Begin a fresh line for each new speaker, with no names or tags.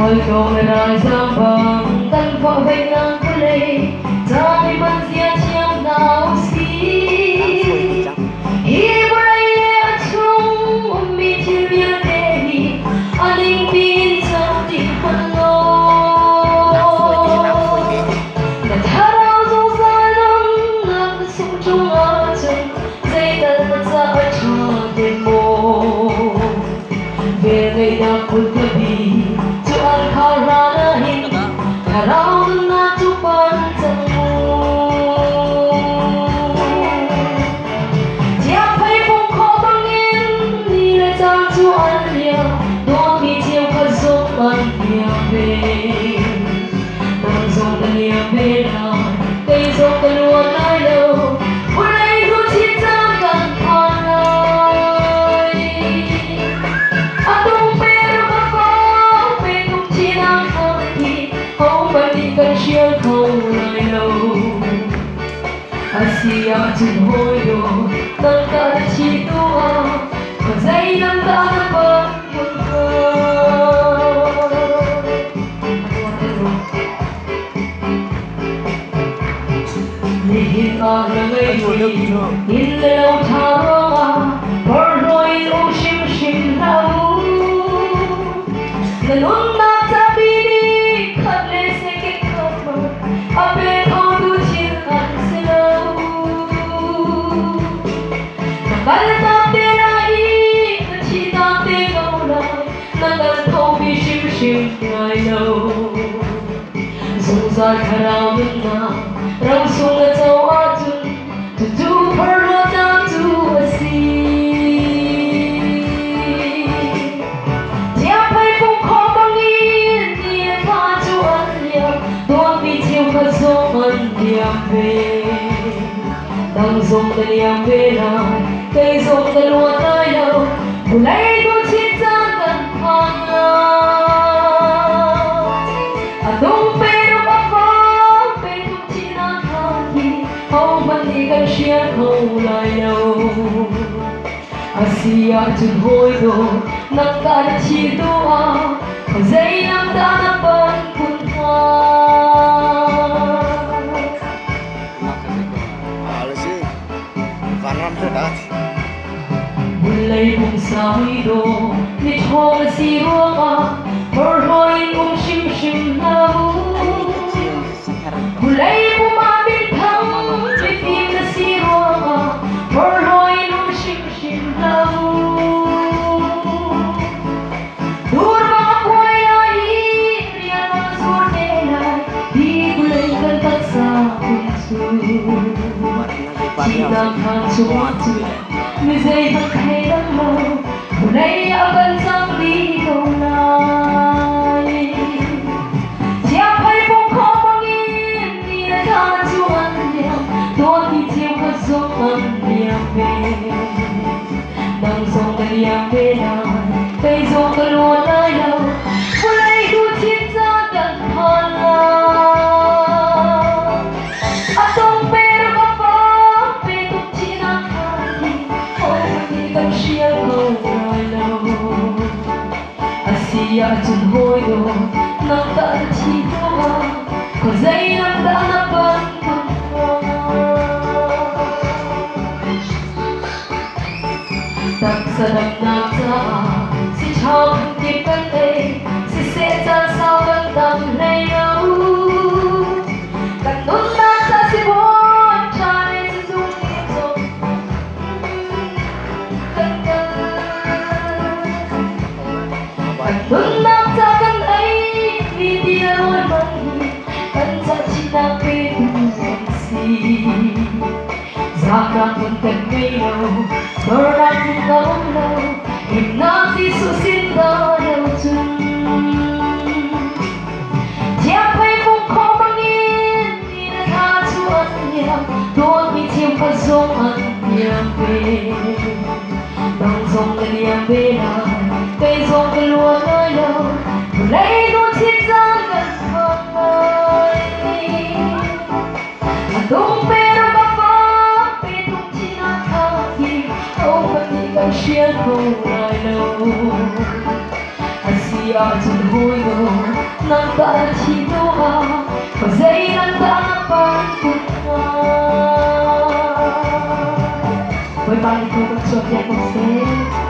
Ikaw na nasabang tanpa ng kulay Dami man siya siyang nausi Ibaray at yung umitil niya dehi Aling pinsang di pano Nataraw sa salang nakasungchong atin Zay talat sa atin mo Benay na kulgabi Tuan karanahin Karaw na tupantan mo Tiapay pong kobangin Nilatang tuan niya Doon bitiw kazuman niya ben Nangzong na niya benan Kaizong kaluan ayaw Walay gutit ang kanpanay Atong balikan siya kung ayaw Asya tuhoyo ng kachituwa Mazay ng tanapag yun ka Lihit ang langay Inlaw tarama Pornoy o sim-sim lau Ganun na tabini Ape kau tu cinta selalu Nakal tak terai Kecita tegaulah Nakal kau bishim-shim ngayo Zungzar karau dengar Rau sungat sawatun Tutu perluatan tu asih Tiapai pun kau bangin Dia kacuan dia Tuan bitiw kazuman niyang ben Tangzong na niyang benan Kaizong dalawang ayaw Mulay gutit ang kanpangan Atong pero kapag Petong tinakaki Ang manigan siya kaulayaw Asya tuhoy do Nagkachituwa Kazay ng tanapan punta Mulai mong sawido Nitong nasiro ka Morhoy mong sim-sim lau Mulai pumabintang Bitin nasiro ka Morhoy mong sim-sim lau Dur mga buhay lahi Riyan mga sordelay Di kulay kantat sa punso Tinangkan sumatu Mizay magkay ng mo Mulay aban sang ligaw nai Tiapay pong komangin Di na katuan niya Doon bitiw kazuman niya ben Nangzong na niya benan Kaizong kaluan ayaw Mulay gutit sa ganpanan Atong pero kapag Petong tinakali Ang siya kaulayaw Asya tuhoyo ng kachituwa Kazay ng tanapan Tagsadang nagtaa Si Chong Tipante Si Cesar sa bandang layaw Kanun na sa Sibon Chane sa Zunito Kanun na sa kanay Hindi na ron manhi Kansa chinapinsi Zaka kung kagayaw Berat kung kaulaw Hinati susinda yaw dun Tiapay pong komangin Di na katuan niya Doon bitiw kazuman niyang ben Nangzong na niyang benan Kaizong kaluan ayaw Mulay gutit ang ganpanay Atong pero kapag Petong tinakaki O patigang siya kung ayaw Asya tuhoyo ng kachinoa Pagzay ng tangapan. Voy para el tubo, yo ya no sé.